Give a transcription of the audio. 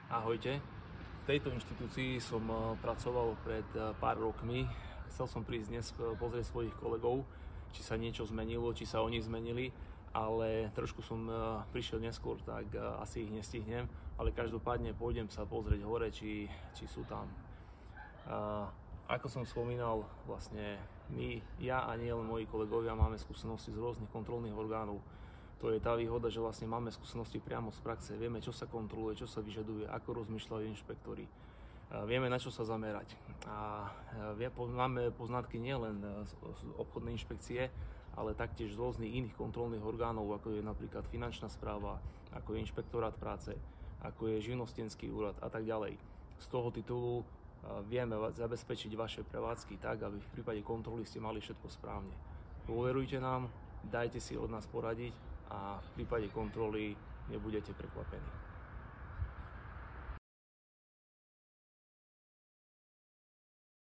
Ahojte. V tejto inštitúcii som pracoval pred pár rokmi. Chcel som prísť dnes pozrieť svojich kolegov, či sa niečo zmenilo, či sa oni zmenili, ale trošku som prišiel neskôr, tak asi ich nestihnem, ale každopádne pôjdem sa pozrieť hore, či sú tam. Ako som spomínal, vlastne ja a nie len moji kolegovia máme skúsenosti z rôznych kontrolných orgánov. To je tá výhoda, že vlastne máme skúsenosti priamo z praxe, vieme, čo sa kontroluje, čo sa vyžaduje, ako rozmýšľajú inšpektori. Vieme, na čo sa zamerať. A máme poznatky nielen z obchodnej inšpekcie, ale taktiež z rôznych iných kontrolných orgánov, ako je napríklad finančná správa, ako je inšpektorát práce, ako je živnostenský úrad a tak ďalej. Z toho titulu vieme zabezpečiť vaše prevádzky tak, aby v prípade kontroly ste mali všetko správne. Dôverujte nám, dajte si od nás poradiť a v prípade kontroly nebudete prekvapení.